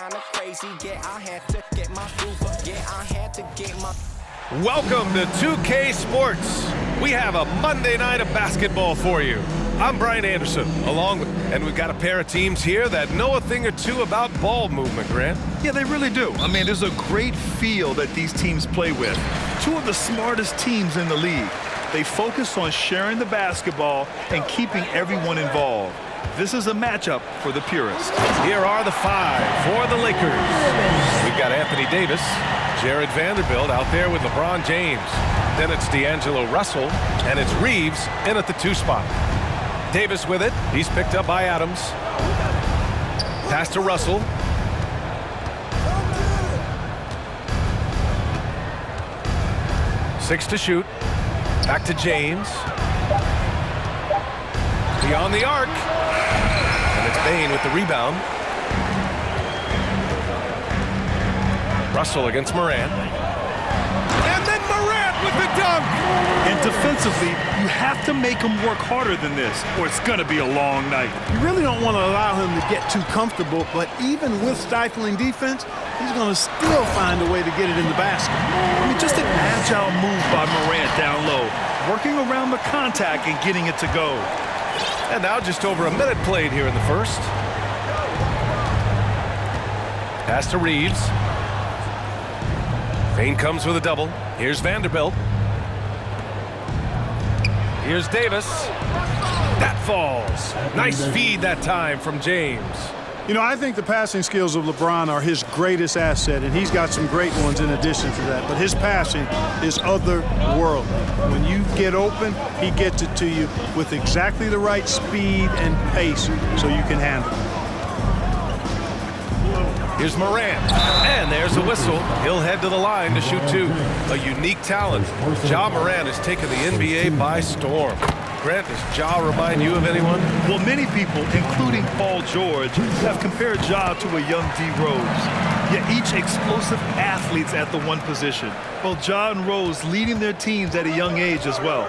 kinda crazy. Yeah, I had to get my groove up. Yeah, I had to get my... Welcome to 2K Sports. We have a Monday night of basketball for you. I'm Brian Anderson, and we've got a pair of teams here that know a thing or two about ball movement, Grant. Yeah, they really do. I mean, there's a great feel that these teams play with. Two of the smartest teams in the league. They focus on sharing the basketball and keeping everyone involved. This is a matchup for the purists. Here are the five for the Lakers. We've got Anthony Davis, Jared Vanderbilt out there with LeBron James. Then it's D'Angelo Russell, and it's Reeves in at the 2 spot. Davis with it. He's picked up by Adams. Pass to Russell. Six to shoot. Back to James. Beyond the arc. And it's Bane with the rebound. Russell against Morant. And then Morant with the dunk! And defensively, you have to make him work harder than this, or it's going to be a long night. You really don't want to allow him to get too comfortable, but even with stifling defense, he's going to still find a way to get it in the basket. I mean, just an agile move by Morant down low, working around the contact and getting it to go. And now just over a minute played here in the first. Pass to Reeves. Bane comes with a double. Here's Vanderbilt. Here's Davis. That falls. Nice feed that time from James. You know, I think the passing skills of LeBron are his greatest asset, and he's got some great ones in addition to that. But his passing is otherworldly. When you get open, he gets it to you with exactly the right speed and pace so you can handle it. Here's Morant, and there's a whistle. He'll head to the line to shoot 2. A unique talent. Ja Morant has taken the NBA by storm. Grant, does Ja remind you of anyone? Well, many people, including Paul George, have compared Ja to a young D. Rose. Yet each explosive athletes at the one position. Both Ja and Rose leading their teams at a young age as well.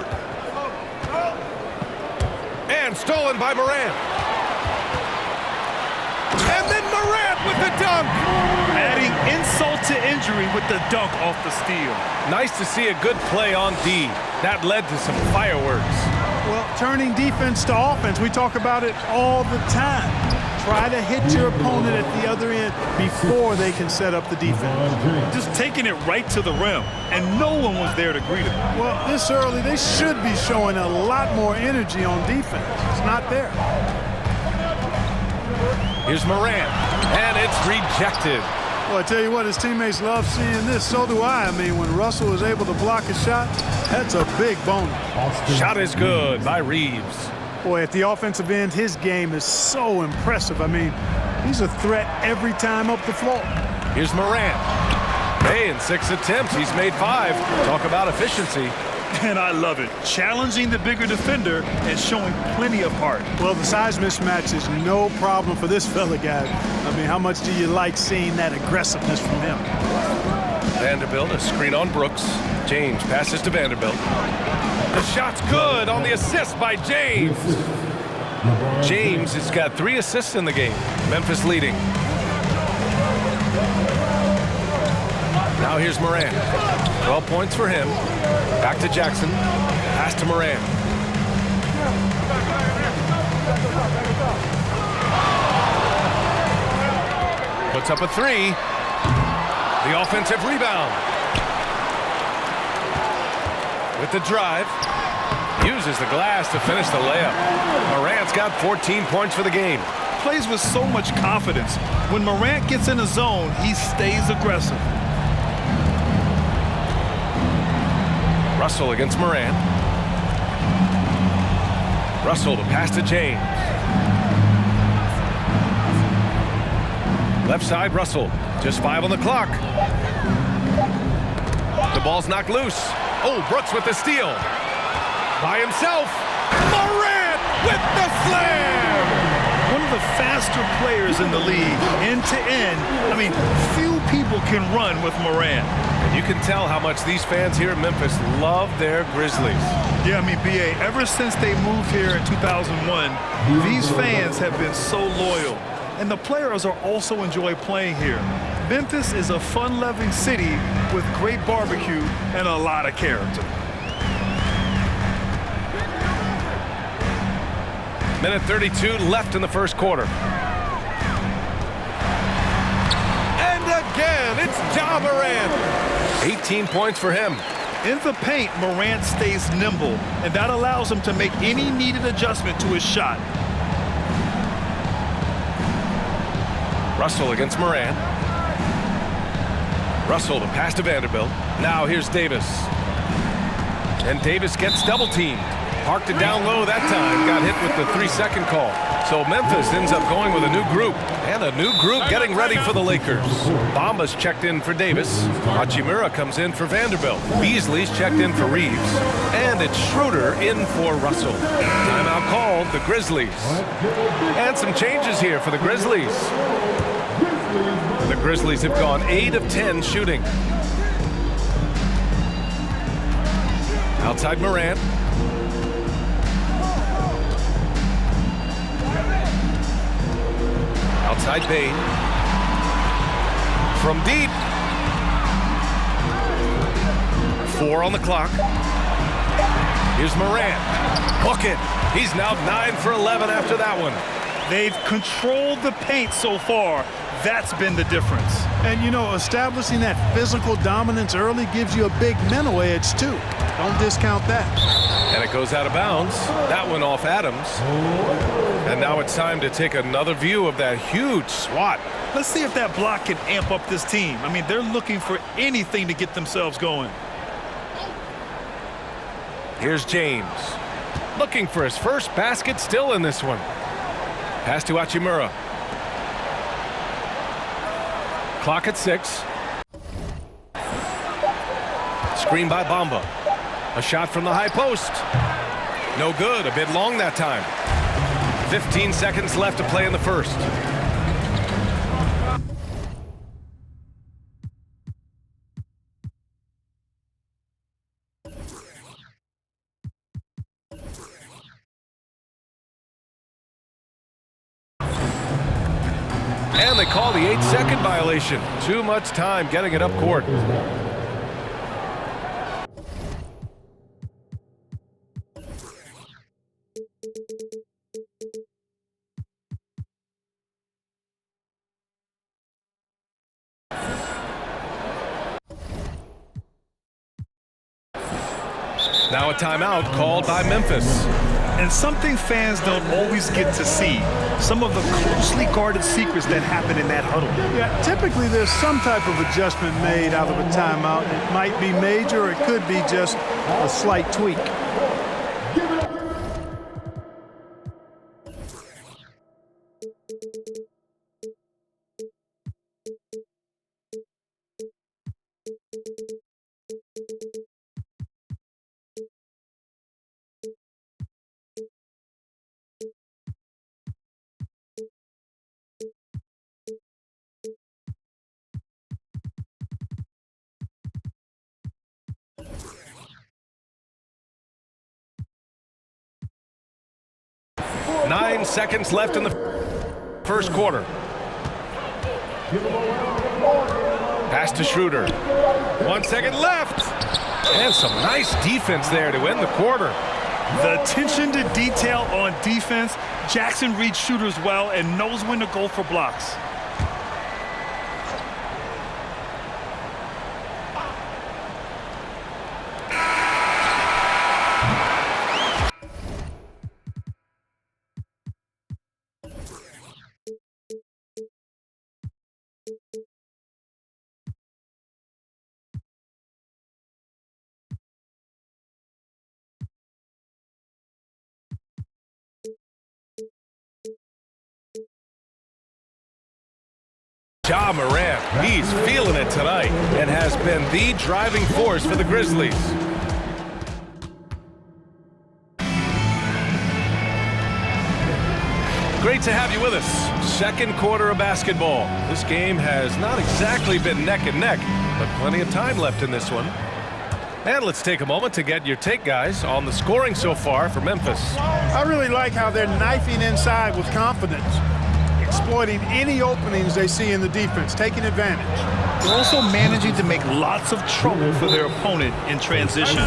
And stolen by Morant. And then Morant with the dunk! Adding insult to injury with the dunk off the steal. Nice to see a good play on D. That led to some fireworks. Well, turning defense to offense, we talk about it all the time. Try to hit your opponent at the other end before they can set up the defense. Just taking it right to the rim, and no one was there to greet him. Well, this early, they should be showing a lot more energy on defense. It's not there. Here's Morant, and it's rejected. Well, I tell you what, his teammates love seeing this. So do I. I mean, when Russell is able to block a shot, that's a big bonus. Shot is good by Reeves. Boy, at the offensive end, his game is so impressive. I mean, he's a threat every time up the floor. Here's Morant. Hey, in 6 attempts, he's made 5. Talk about efficiency. And I love it. Challenging the bigger defender and showing plenty of heart. Well, the size mismatch is no problem for this fella, guys. I mean, how much do you like seeing that aggressiveness from him? Vanderbilt, a screen on Brooks. James passes to Vanderbilt. The shot's good on the assist by James. James has got 3 assists in the game. Memphis leading. Now here's Morant. 12 points for him. Back to Jackson. Pass to Morant. Puts up a 3. The offensive rebound. With the drive. Uses the glass to finish the layup. Morant's got 14 points for the game. Plays with so much confidence. When Morant gets in the zone, he stays aggressive. Russell against Morant. Russell to pass to James. Left side, Russell. Just 5 on the clock. The ball's knocked loose. Oh, Brooks with the steal. By himself. Morant with the slam! One of the faster players in the league, end to end. I mean, few people can run with Morant. And you can tell how much these fans here in Memphis love their Grizzlies. Yeah, I mean, B.A., ever since they moved here in 2001, these fans have been so loyal. and the players are also enjoy playing here. Memphis is a fun-loving city with great barbecue and a lot of character. Minute 32 left in the first quarter. And again, it's Ja Morant. 18 points for him. In the paint, Morant stays nimble, and that allows him to make any needed adjustment to his shot. Russell against Morant. Russell to pass to Vanderbilt. Now here's Davis. And Davis gets double-teamed. Parked it down low that time. Got hit with the 3-second call. So Memphis ends up going with a new group. And a new group getting ready for the Lakers. Bamba's checked in for Davis. Hachimura comes in for Vanderbilt. Beasley's checked in for Reeves. And it's Schroeder in for Russell. Timeout called, the Grizzlies. And some changes here for the Grizzlies. The Grizzlies have gone 8 of 10 shooting. Outside Morant. Outside Bane. From deep. 4 on the clock. Here's Morant. Hook it. He's now 9 for 11 after that one. They've controlled the paint so far. That's been the difference. And, you know, establishing that physical dominance early gives you a big mental edge, too. Don't discount that. And it goes out of bounds. That one off Adams. And now it's time to take another view of that huge swat. Let's see if that block can amp up this team. I mean, they're looking for anything to get themselves going. Here's James. Looking for his first basket still in this one. Pass to Hachimura. Clock at 6. Screen by Bamba. A shot from the high post. No good. A bit long that time. 15 seconds left to play in the first. And they call the 8-second violation. Too much time getting it up court. Now a timeout called by Memphis. And something fans don't always get to see, some of the closely guarded secrets that happen in that huddle. Yeah, typically there's some type of adjustment made out of a timeout. It might be major, or it could be just a slight tweak. Nine seconds left in the first quarter. Pass to Schroeder. 1 second left. And some nice defense there to end the quarter. The attention to detail on defense. Jackson reads shooters well and knows when to go for blocks. Ja Morant, he's feeling it tonight and has been the driving force for the Grizzlies. Great to have you with us. Second quarter of basketball. This game has not exactly been neck and neck, but plenty of time left in this one. And let's take a moment to get your take, guys, on the scoring so far for Memphis. I really like how they're knifing inside with confidence. exploiting any openings they see in the defense, taking advantage. They're also managing to make lots of trouble for their opponent in transition.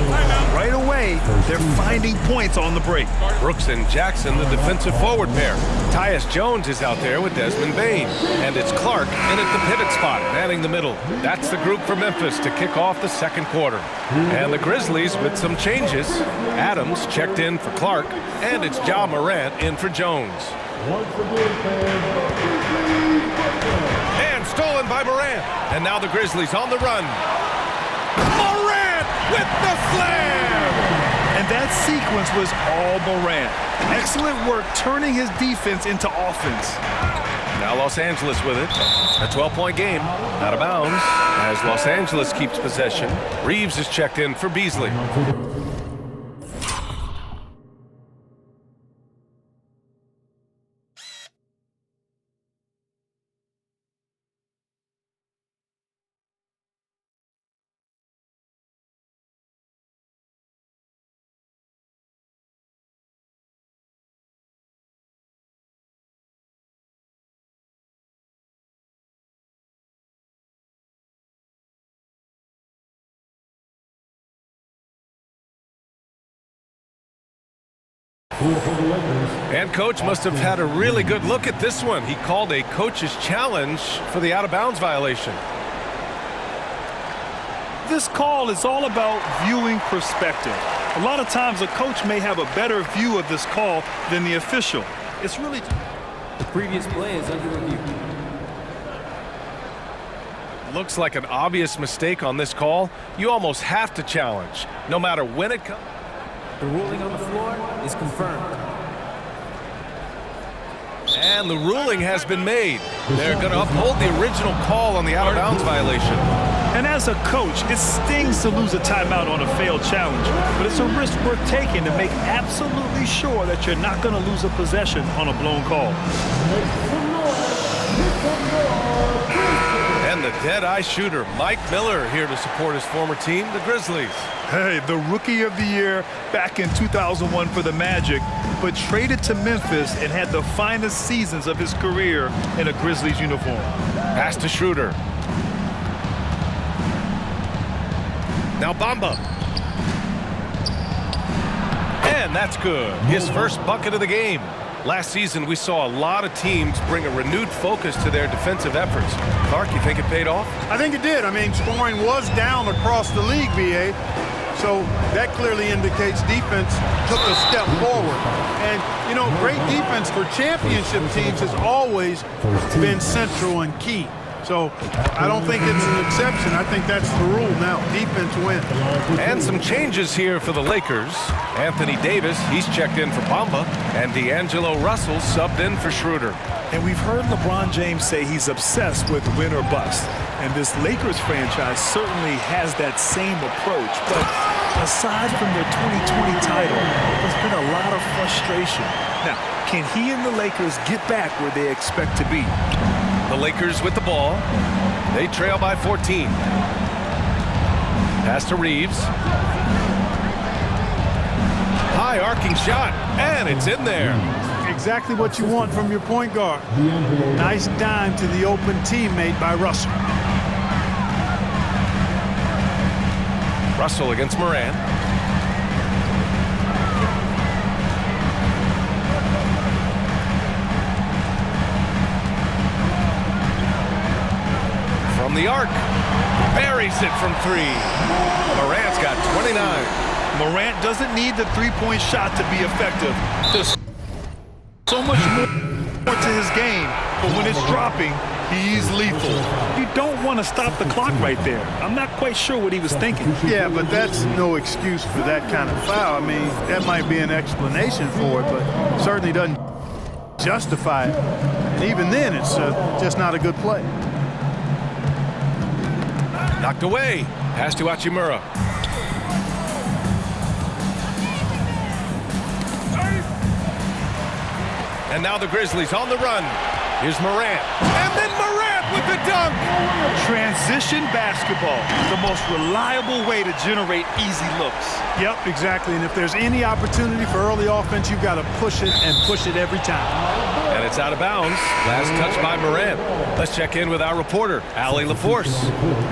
Right away, they're finding points on the break. Brooks and Jackson, the defensive forward pair. Tyus Jones is out there with Desmond Bain. And it's Clark in at the pivot spot, manning the middle. That's the group for Memphis to kick off the second quarter. And the Grizzlies with some changes. Adams checked in for Clark, and it's Ja Morant in for Jones. And stolen by Morant. And now the Grizzlies on the run. Morant with the slam! And that sequence was all Morant. Excellent work turning his defense into offense. Now Los Angeles with it. A 12-point game. Out of bounds as Los Angeles keeps possession. Reeves is checked in for Beasley. And coach must have had a really good look at this one. He called a coach's challenge for the out-of-bounds violation. This call is all about viewing perspective. A lot of times a coach may have a better view of this call than the official. It's really... The previous play is under review. Looks like an obvious mistake on this call. You almost have to challenge, no matter when it comes. The ruling on the floor is confirmed. And the ruling has been made. They're going to uphold the original call on the out-of-bounds violation. And as a coach, it stings to lose a timeout on a failed challenge, but it's a risk worth taking to make absolutely sure that you're not going to lose a possession on a blown call. And the dead-eye shooter, Mike Miller, here to support his former team, the Grizzlies. Hey, the Rookie of the Year back in 2001 for the Magic, but traded to Memphis and had the finest seasons of his career in a Grizzlies uniform. Pass to Schroeder. Now Bamba. And that's good. His first bucket of the game. Last season, we saw a lot of teams bring a renewed focus to their defensive efforts. Clark, you think it paid off? I think it did. I mean, scoring was down across the league, B.A., so that clearly indicates defense took a step forward. And, you know, great defense for championship teams has always been central and key. So I don't think it's an exception. I think that's the rule now. Defense wins. And some changes here for the Lakers. Anthony Davis, he's checked in for Bamba, and D'Angelo Russell subbed in for Schroeder. And we've heard LeBron James say he's obsessed with win or bust. And this Lakers franchise certainly has that same approach. But aside from their 2020 title, there's been a lot of frustration. Now, can he and the Lakers get back where they expect to be? The Lakers with the ball. They trail by 14. Pass to Reeves. High arcing shot, and it's in there. Exactly what you want from your point guard. Nice dime to the open teammate by Russell. Russell against Morant. From the arc. Buries it from three. Morant's got 29. Morant doesn't need the three-point shot to be effective. There's so much more to his game, but when it's dropping, he's lethal. You don't want to stop the clock right there. I'm not quite sure what he was thinking. Yeah, but that's no excuse for that kind of foul. I mean, that might be an explanation for it, but certainly doesn't justify it. And even then, it's just not a good play. Knocked away. Pass to Hachimura. And now the Grizzlies on the run. Here's Morant. And then Morant with the dunk. Transition basketball, the most reliable way to generate easy looks. Yep, exactly. And if there's any opportunity for early offense, you've got to push it and push it every time. And it's out of bounds. Last touch by Morant. Let's check in with our reporter, Allie LaForce.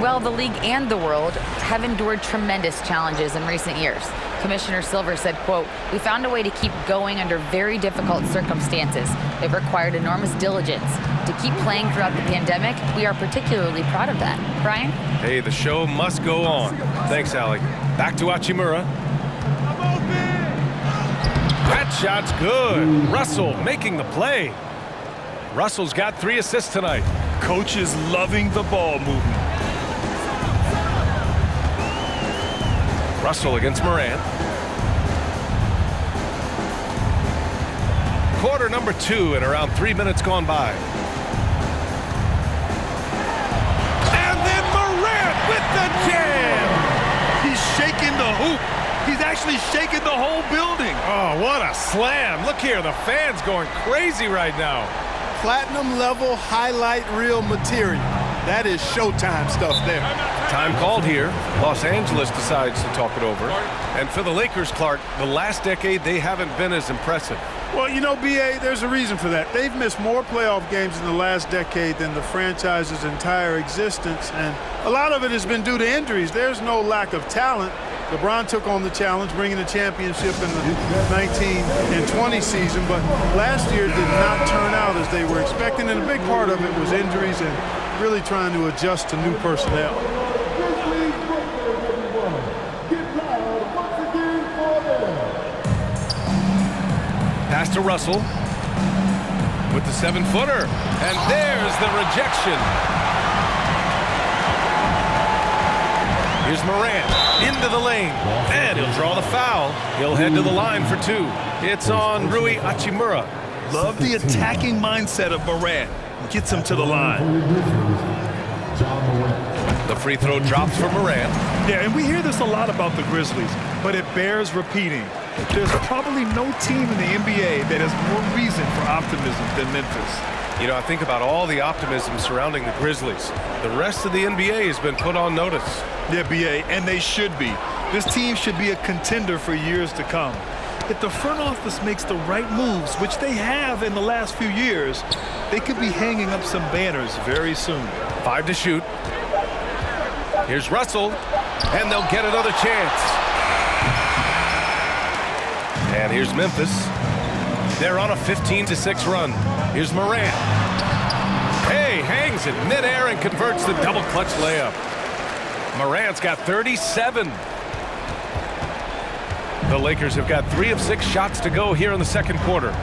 Well, the league and the world have endured tremendous challenges in recent years. Commissioner Silver said, quote, "We found a way to keep going under very difficult circumstances. It required enormous diligence. To keep playing throughout the pandemic, we are particularly proud of that." Brian? Hey, the show must go on. Thanks, Allie. Back to Hachimura. That shot's good. Russell making the play. Russell's got 3 assists tonight. Coach is loving the ball movement. Russell against Morant. Quarter number 2 and around 3 minutes gone by. And then Morant with the jam! He's shaking the hoop. He's actually shaking the whole building. Oh, what a slam. Look here, the fans going crazy right now. Platinum level highlight reel material. That is Showtime stuff there. Time called here. Los Angeles decides to talk it over. And for the Lakers, Clark, the last decade, they haven't been as impressive. Well, you know, B.A., there's a reason for that. They've missed more playoff games in the last decade than the franchise's entire existence, and a lot of it has been due to injuries. There's no lack of talent. LeBron took on the challenge, bringing the championship in the 19 and 20 season, but last year did not turn out as they were expecting, and a big part of it was injuries and really trying to adjust to new personnel. Pass to Russell with the 7-footer, and there's the rejection. Here's Morant into the lane, and he'll draw the foul. He'll head to the line for 2. It's on Rui Hachimura. Love the attacking mindset of Morant. Gets him to the line. The free throw drops for Morant. Yeah, and we hear this a lot about the Grizzlies, but it bears repeating. There's probably no team in the NBA that has more reason for optimism than Memphis. You know, I think about all the optimism surrounding the Grizzlies. The rest of the NBA has been put on notice. Yeah, B.A., and they should be. This team should be a contender for years to come. If the front office makes the right moves, which they have in the last few years, they could be hanging up some banners very soon. 5 to shoot. Here's Russell, and they'll get another chance. And here's Memphis. They're on a 15-6 run. Here's Morant. Hey, hangs it midair and converts the double clutch layup. Morant's got 37. The Lakers have got 3 of 6 shots to go here in the second quarter.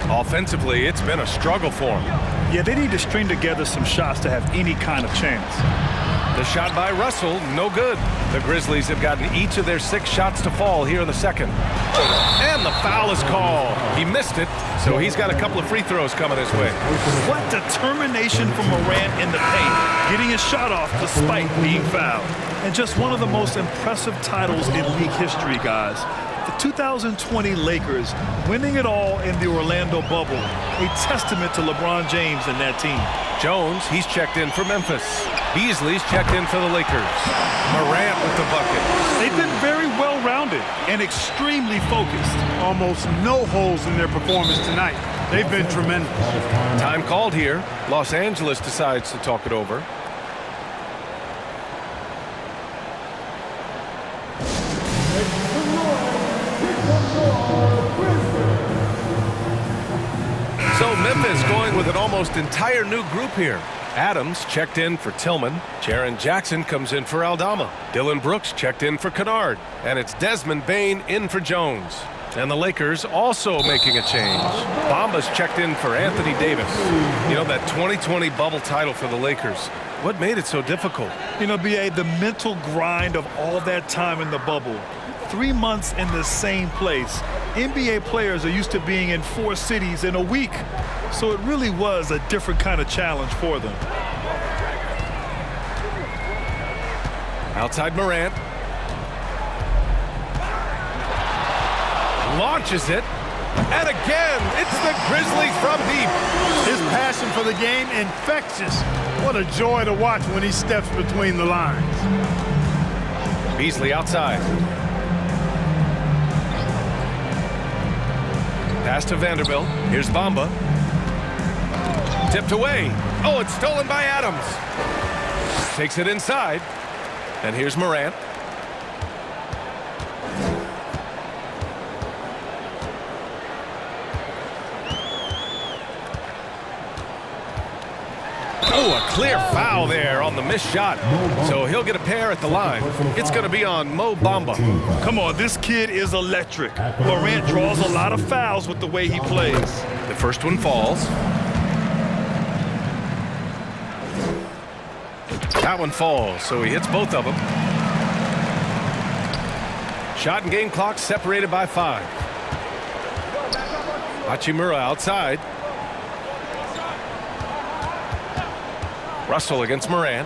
Offensively, it's been a struggle for them. Yeah, they need to string together some shots to have any kind of chance. The shot by Russell, no good. The Grizzlies have gotten each of their 6 shots to fall here in the second. And the foul is called. He missed it, so he's got a couple of free throws coming his way. What determination from Morant in the paint, getting his shot off despite being fouled. And just one of the most impressive titles in league history, guys. The 2020 Lakers winning it all in the Orlando bubble, a testament to LeBron James and that team. Jones, he's checked in for Memphis. Beasley's checked in for the Lakers. Morant with the bucket. They've been very well-rounded and extremely focused. Almost no holes in their performance tonight. They've been tremendous. Time called here. Los Angeles decides to talk it over. So Memphis going with an almost entire new group here. Adams checked in for Tillman. Jaren Jackson comes in for Aldama. Dylan Brooks checked in for Kennard. And it's Desmond Bane in for Jones. And the Lakers also making a change. Bamba's checked in for Anthony Davis. You know, that 2020 bubble title for the Lakers. What made it so difficult? You know, B.A., the mental grind of all that time in the bubble. 3 months in the same place. NBA players are used to being in 4 cities in a week. So it really was a different kind of challenge for them. Outside Morant. Launches it. And again, it's the Grizzlies from deep. His passion for the game, infectious. What a joy to watch when he steps between the lines. Beasley outside. Pass to Vanderbilt. Here's Bamba. Tipped away. Oh, it's stolen by Adams. Takes it inside. And here's Morant. Oh, a clear foul there on the missed shot. So he'll get a pair at the line. It's going to be on Mo Bamba. Come on, this kid is electric. Morant draws a lot of fouls with the way he plays. The first one falls. That one falls, so he hits both of them. Shot and game clock separated by 5. Hachimura outside. Russell against Morant.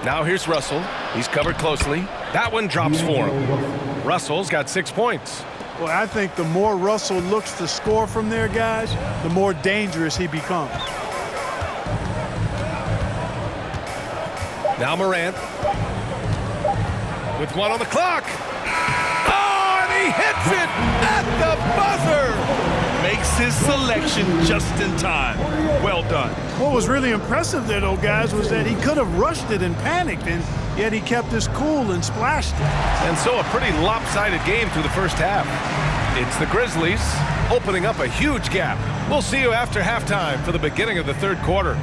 Now here's Russell. He's covered closely. That one drops for him. Russell's got 6 points. Well, I think the more Russell looks to score from there, guys, the more dangerous he becomes. Now Morant. With 1 on the clock. Oh, and he hits it at the buzzer. Makes his selection just in time. Well done. What was really impressive there, though, guys, was that he could have rushed it and panicked, and yet he kept his cool and splashed it. And so a pretty lopsided game through the first half. It's the Grizzlies opening up a huge gap. We'll see you after halftime for the beginning of the third quarter.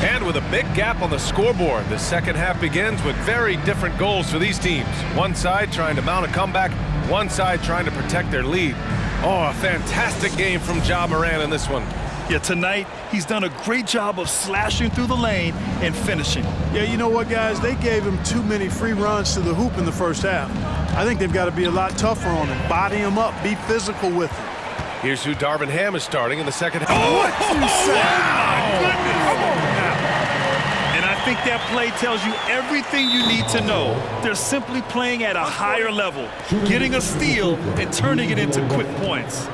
And with a big gap on the scoreboard, the second half begins with very different goals for these teams. One side trying to mount a comeback, one side trying to protect their lead. Oh, a fantastic game from Ja Morant in this one. Yeah, tonight he's done a great job of slashing through the lane and finishing. Yeah, you know what, guys? They gave him too many free runs to the hoop in the first half. I think they've got to be a lot tougher on him. Body him up. Be physical with him. Here's who Darvin Ham is starting in the second half. Oh, what you say? My goodness. Come on now. And I think that play tells you everything you need to know. They're simply playing at a higher level, getting a steal and turning it into quick points.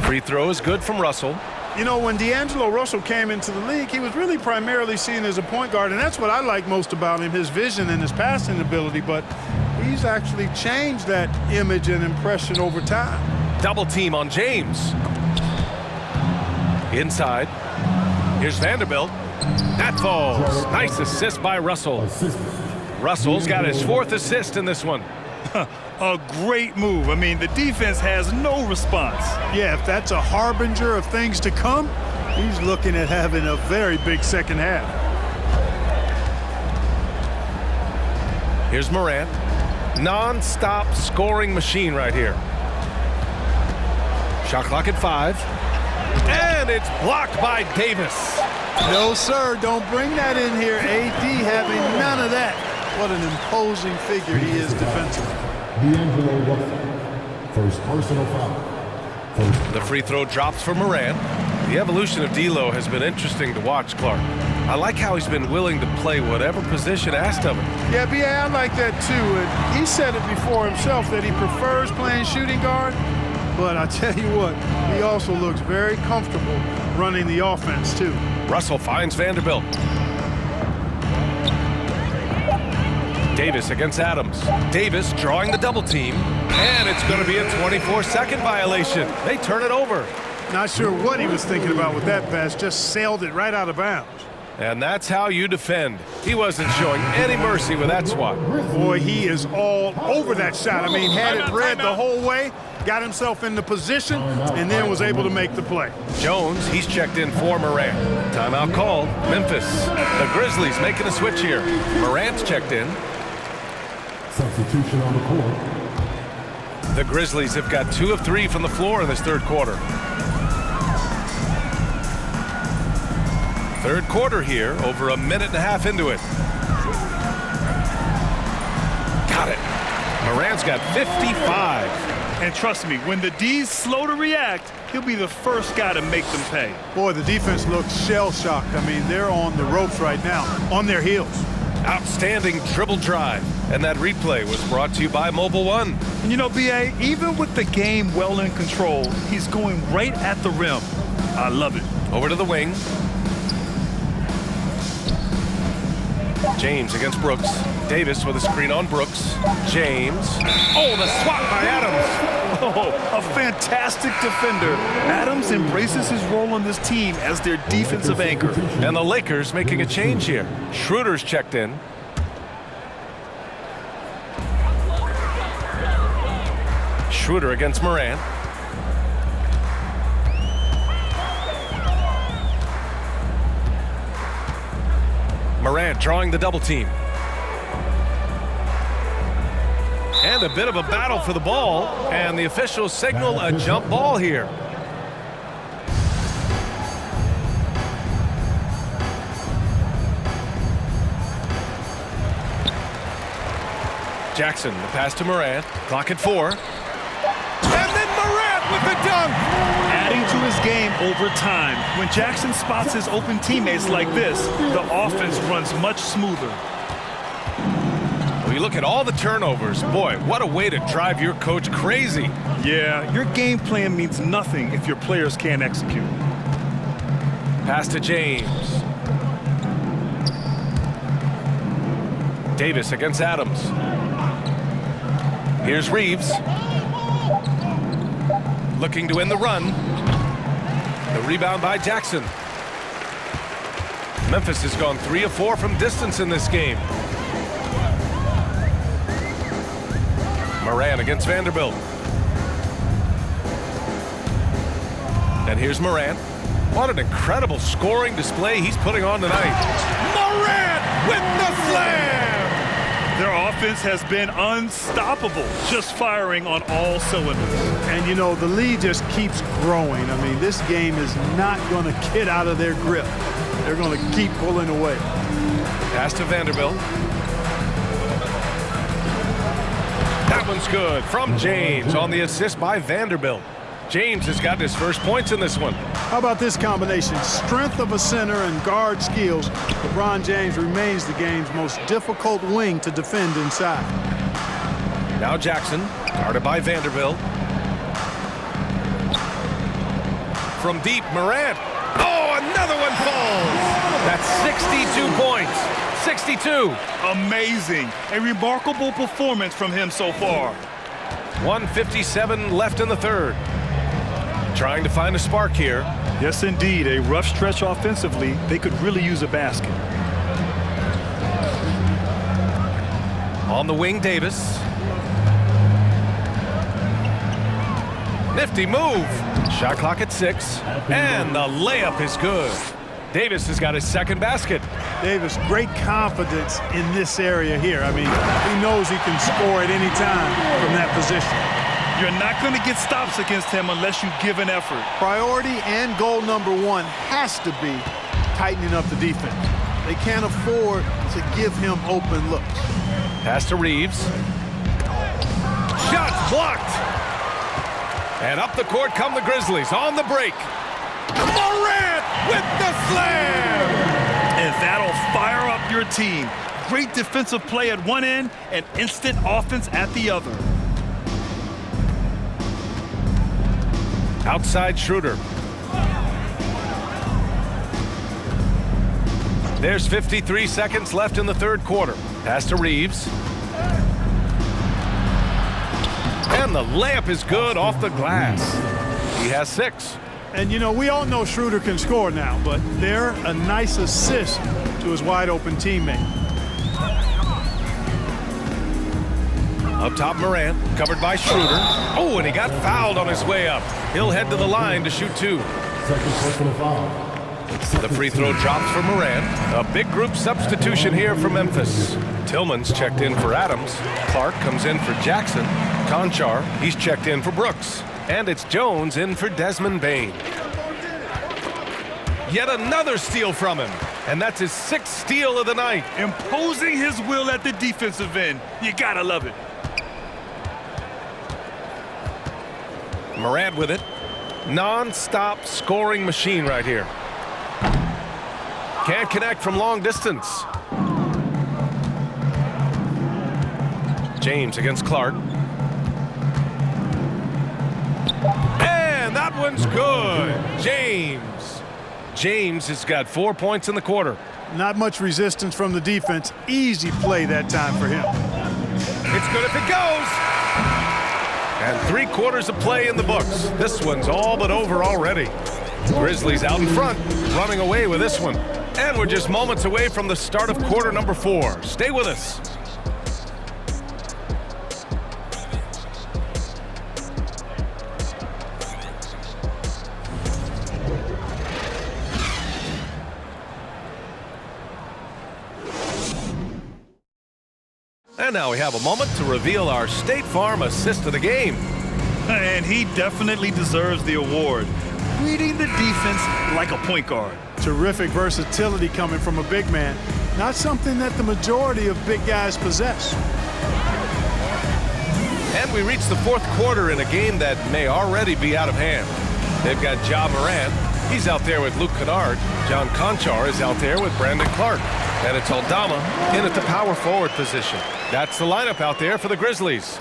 Free throw is good from Russell. You know, when D'Angelo Russell came into the league, he was really primarily seen as a point guard, and that's what I like most about him, his vision and his passing ability, but he's actually changed that image and impression over time. Double team on James. Inside. Here's Vanderbilt. That falls. Nice assist by Russell. Russell's got his 4th assist in this one. A great move. I mean, the defense has no response. Yeah, if that's a harbinger of things to come, he's looking at having a very big second half. Here's Morant. Non-stop scoring machine right here. Shot clock at 5. And it's blocked by Davis. No, sir, don't bring that in here. AD having none of that. What an imposing figure he is defensively. D'Angelo Russell, first personal foul. The free throw drops for Morant. The evolution of D'Lo has been interesting to watch, Clark. I like how he's been willing to play whatever position asked of him. Yeah, B.A., I like that too. And he said it before himself that he prefers playing shooting guard. But I tell you what, he also looks very comfortable running the offense too. Russell finds Vanderbilt. Davis against Adams. Davis drawing the double team. And it's going to be a 24-second violation. They turn it over. Not sure what he was thinking about with that pass. Just sailed it right out of bounds. And that's how you defend. He wasn't showing any mercy with that swat. Boy, he is all over that shot. I mean, had it read the whole way, got himself in the position, and then was able to make the play. Jones, he's checked in for Morant. Timeout called. Memphis. The Grizzlies making a switch here. Morant's checked in. Substitution on the court. The Grizzlies have got 2 of 3 from the floor in this third quarter. Third quarter here, over a minute and a half into it. Got it. Morant's got 55. And trust me, when the D's slow to react, he'll be the first guy to make them pay. Boy, the defense looks shell-shocked. I mean, they're on the ropes right now, on their heels. Outstanding dribble drive. And that replay was brought to you by Mobile One. And you know, B.A., even with the game well in control, he's going right at the rim. I love it. Over to the wing. James against Brooks. Davis with a screen on Brooks. James. Oh, the swat by Adams. Oh, a fantastic defender. Adams embraces his role on this team as their defensive anchor. And the Lakers making a change here. Schroeder's checked in. Schroeder against Morant. Morant drawing the double team. And a bit of a battle for the ball, and the officials signal a jump ball here. Jackson, the pass to Morant. Clock at 4. And then Morant with the dunk! Adding to his game over time. When Jackson spots his open teammates like this, the offense runs much smoother. When you look at all the turnovers, boy, what a way to drive your coach crazy. Yeah, your game plan means nothing if your players can't execute. Pass to James. Davis against Adams. Here's Reeves. Looking to win the run. The rebound by Jackson. Memphis has gone 3 of 4 from distance in this game. Morant against Vanderbilt. And here's Morant. What an incredible scoring display he's putting on tonight. Morant with the slam! Their offense has been unstoppable, just firing on all cylinders. And, you know, the lead just keeps growing. I mean, this game is not going to get out of their grip. They're going to keep pulling away. Pass to Vanderbilt. That one's good from James on the assist by Vanderbilt. James has got his first points in this one. How about this combination? Strength of a center and guard skills. LeBron James remains the game's most difficult wing to defend inside. Now Jackson, guarded by Vanderbilt. From deep, Morant. Oh, another one falls. That's 62 points. 62. Amazing. A remarkable performance from him so far. 1:57 left in the third. Trying to find a spark here. Yes, indeed. A rough stretch offensively. They could really use a basket. On the wing, Davis. Nifty move. Shot clock at 6. And the layup is good. Davis has got his second basket. Davis, great confidence in this area here. I mean, he knows he can score at any time from that position. You're not going to get stops against him unless you give an effort. Priority and goal number 1 has to be tightening up the defense. They can't afford to give him open looks. Pass to Reeves. Shot blocked. And up the court come the Grizzlies on the break. Morant with the slam! And that'll fire up your team. Great defensive play at one end and instant offense at the other. Outside Schroeder. There's 53 seconds left in the third quarter. Pass to Reeves. And the layup is good off the glass. He has 6. And, you know, we all know Schroeder can score now, but they're a nice assist to his wide-open teammate. Up top, Morant, covered by Schroeder. Oh, and he got fouled on his way up. He'll head to the line to shoot 2. Second personal foul. The free throw drops for Morant. A big group substitution here for Memphis. Tillman's checked in for Adams. Clark comes in for Jackson. Conchar, he's checked in for Brooks. And it's Jones in for Desmond Bane. Yet another steal from him. And that's his 6th steal of the night. Imposing his will at the defensive end. You gotta love it. Morant with it. Non-stop scoring machine right here. Can't connect from long distance. James against Clark. And that one's good. James has got 4 points in the quarter. Not much resistance from the defense. Easy play that time for him. It's good if it goes. And 3/4 of play in the books. This one's all but over already. Grizzlies out in front, running away with this one. And we're just moments away from the start of quarter number 4. Stay with us. And now we have a moment to reveal our State Farm assist of the game. And he definitely deserves the award. Reading the defense like a point guard. Terrific versatility coming from a big man. Not something that the majority of big guys possess. And we reach the 4th quarter in a game that may already be out of hand. They've got Ja Morant. He's out there with Luke Kennard. John Conchar is out there with Brandon Clark. And it's Aldama in at the power forward position. That's the lineup out there for the Grizzlies.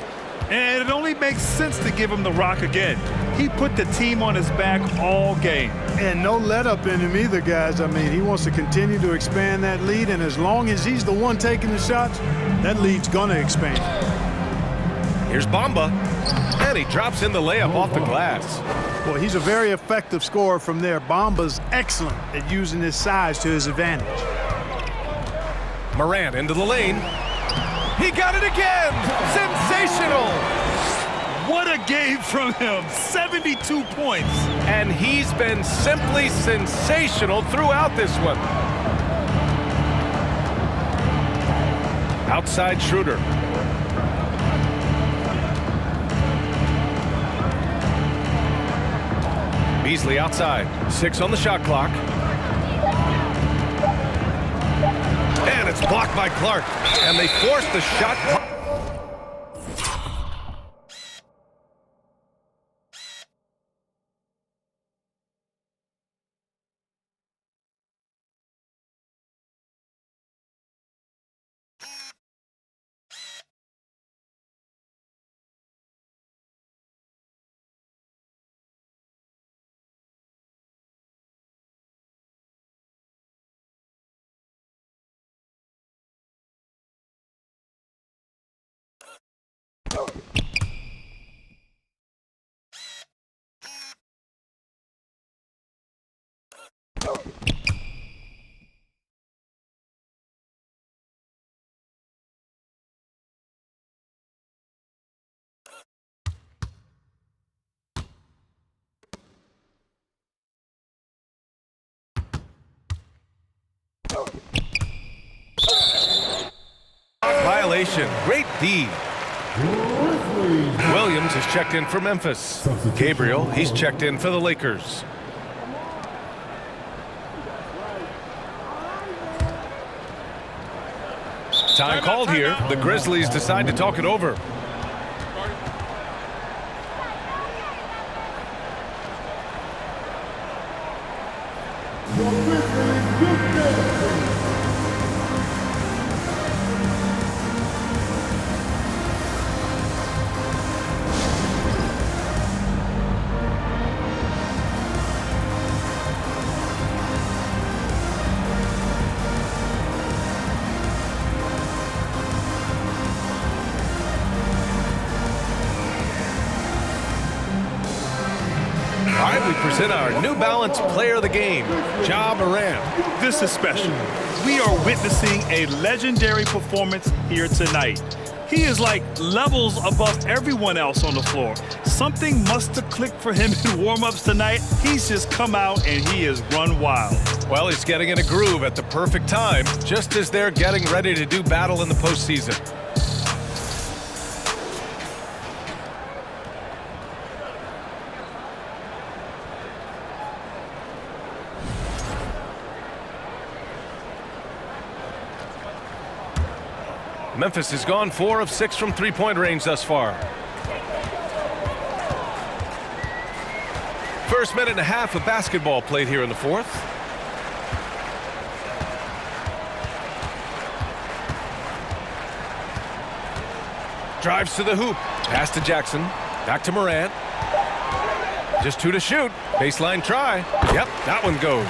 And it only makes sense to give him the rock again. He put the team on his back all game. And no let up in him either, guys. I mean, he wants to continue to expand that lead, and as long as he's the one taking the shots, that lead's gonna expand. Here's Bamba, and he drops in the layup off the glass. Boy, he's a very effective scorer from there. Bamba's excellent at using his size to his advantage. Morant into the lane. He got it again! Sensational! What a game from him! 72 points. And he's been simply sensational throughout this one. Outside Schroeder. Beasley outside. 6 on the shot clock. And it's blocked by Clark. And they force the shot clock. Violation. Great D. Williams is checked in for Memphis. Gabriel, he's checked in for the Lakers. Time called here. The Grizzlies decide to talk it over. All right, we present our New Balance Player of the Game, Ja Morant. This is special. We are witnessing a legendary performance here tonight. He is like levels above everyone else on the floor. Something must have clicked for him in warm-ups tonight. He's just come out and he has run wild. Well, he's getting in a groove at the perfect time, just as they're getting ready to do battle in the postseason. Memphis has gone 4 of 6 from three-point range thus far. First minute and a half of basketball played here in the fourth. Drives to the hoop. Pass to Jackson. Back to Morant. Just 2 to shoot. Baseline try. Yep, that one goes.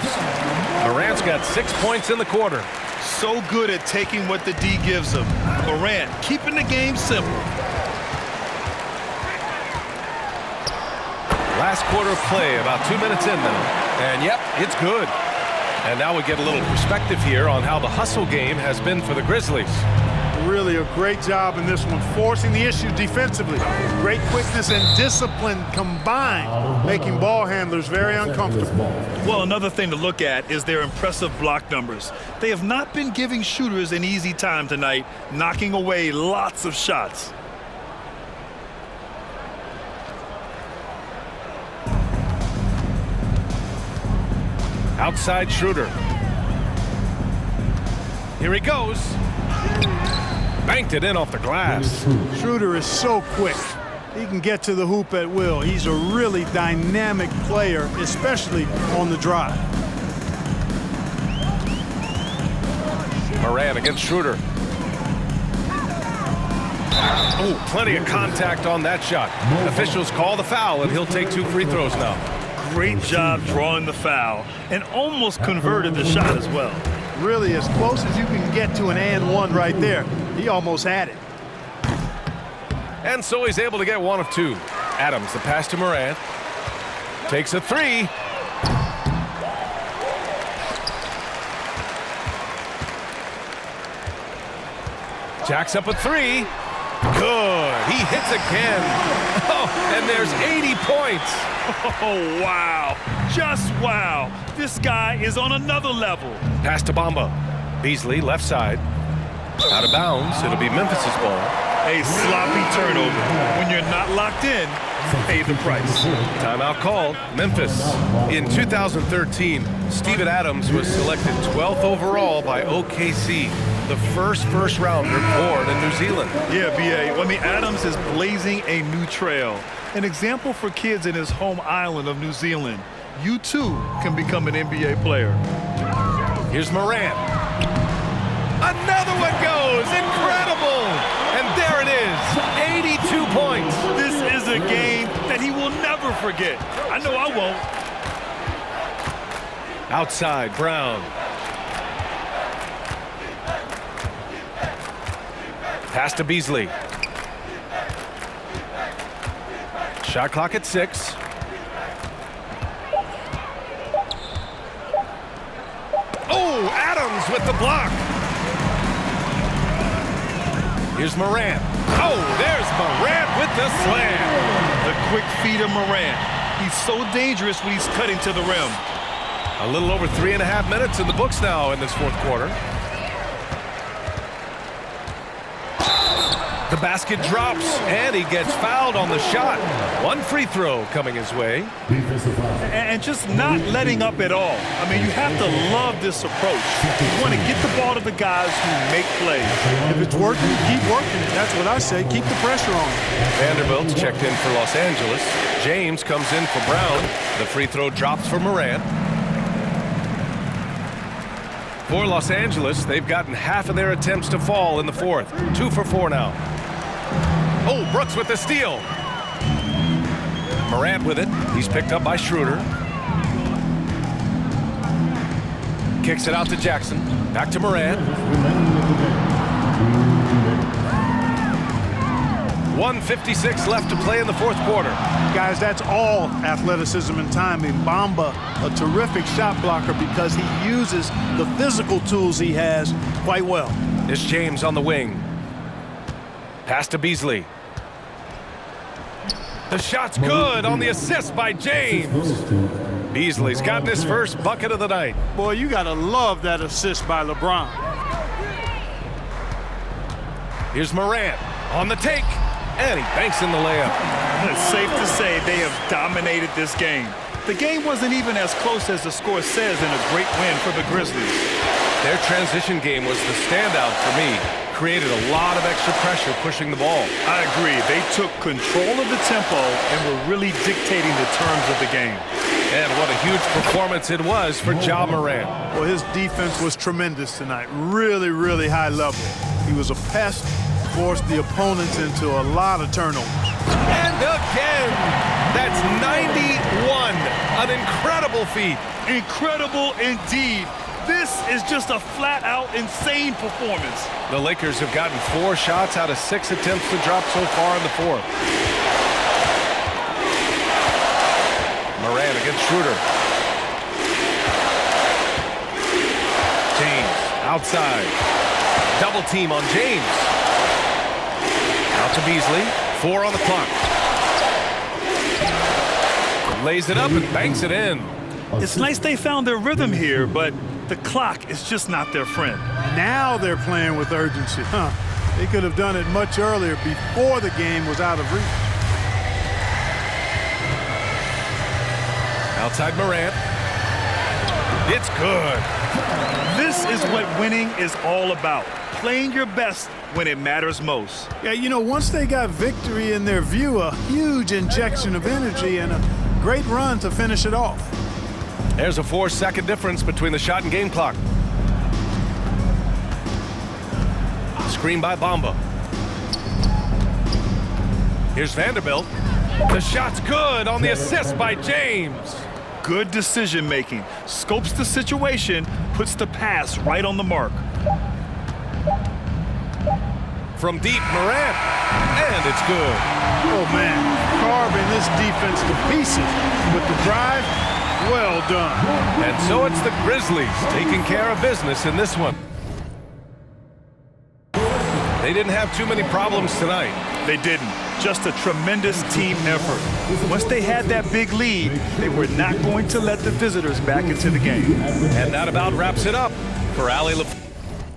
Morant's got 6 points in the quarter. So good at taking what the D gives him. Morant keeping the game simple. Last quarter of play, about 2 minutes in now. And yep, it's good. And now we get a little perspective here on how the hustle game has been for the Grizzlies. Really a great job in this one, forcing the issue defensively. Great quickness and discipline combined, making ball handlers very uncomfortable. Well, another thing to look at is their impressive block numbers. They have not been giving shooters an easy time tonight, knocking away lots of shots. Outside Schroeder. Here he goes. Banked it in off the glass. Schroeder is so quick. He can get to the hoop at will. He's a really dynamic player, especially on the drive. Morant against Schroeder. Oh, plenty of contact on that shot. Officials call the foul, and he'll take 2 free throws now. Great job drawing the foul and almost converted the shot as well. Really as close as you can get to an and one right there. He almost had it. And so he's able to get 1 of 2. Adams, the pass to Morant. Takes a 3. Jacks up a 3. Good. He hits again. Oh, and there's 80 points. Oh, wow. Just wow. This guy is on another level. Pass to Bamba. Beasley, left side. Out of bounds. It'll be Memphis's ball. A sloppy turnover. When you're not locked in, pay the price. Timeout called. Memphis. In 2013, Steven Adams was selected 12th overall by OKC, the first rounder born in New Zealand. Yeah, B.A. I mean, Adams is blazing a new trail. An example for kids in his home island of New Zealand. You, too, can become an NBA player. Here's Morant. Another one goes. Incredible. And there it is. 82 points. This is a game that he will never forget. I know I won't. Outside, Brown. Pass to Beasley. Shot clock at 6. Oh, Adams with the block. Here's Morant. Oh, there's Morant with the slam. The quick feed of Morant. He's so dangerous when he's cutting to the rim. A little over 3.5 minutes in the books now in this fourth quarter. The basket drops, and he gets fouled on the shot. 1 free throw coming his way. And just not letting up at all. I mean, you have to love this approach. You want to get the ball to the guys who make plays. If it's working, keep working it. That's what I say. Keep the pressure on. Vanderbilt's checked in for Los Angeles. James comes in for Brown. The free throw drops for Morant. For Los Angeles, they've gotten half of their attempts to fall in the fourth. 2 for 4 now. Oh, Brooks with the steal. Morant with it. He's picked up by Schroeder. Kicks it out to Jackson. Back to Morant. 1:56 left to play in the fourth quarter. Guys, that's all athleticism and timing. Bamba, a terrific shot blocker because he uses the physical tools he has quite well. It's James on the wing. Pass to Beasley. The shot's good on the assist by James. Beasley's gotten his first bucket of the night. Boy, you got to love that assist by LeBron. Here's Morant on the take, and he banks in the layup. It's safe to say they have dominated this game. The game wasn't even as close as the score says in a great win for the Grizzlies. Their transition game was the standout for me. Created a lot of extra pressure pushing the ball. I agree. They took control of the tempo and were really dictating the terms of the game. And what a huge performance it was for Ja Morant. Well, his defense was tremendous tonight. Really, really high level. He was a pest, forced the opponents into a lot of turnovers. And again, that's 91. An incredible feat. Incredible indeed. This is just a flat-out insane performance. The Lakers have gotten 4 shots out of 6 attempts to drop so far in the fourth. Morant against Schroeder. James outside. Double team on James. Out to Beasley. 4 on the clock. Lays it up and banks it in. It's nice they found their rhythm here, but the clock is just not their friend. Now they're playing with urgency. They could have done it much earlier before the game was out of reach. Outside Morant. It's good. This is what winning is all about. Playing your best when it matters most. Yeah, you know, once they got victory in their view, a huge injection of energy and a great run to finish it off. There's a 4-second difference between the shot and game clock. Screen by Bamba. Here's Vanderbilt. The shot's good on the assist by James. Good decision making. Scopes the situation, puts the pass right on the mark. From deep, Morant. And it's good. Oh, man, carving this defense to pieces with the drive. Well done. And so it's the Grizzlies taking care of business in this one. They didn't have too many problems tonight. They didn't. Just a tremendous team effort. Once they had that big lead, they were not going to let the visitors back into the game. And that about wraps it up for Allie LaFleur.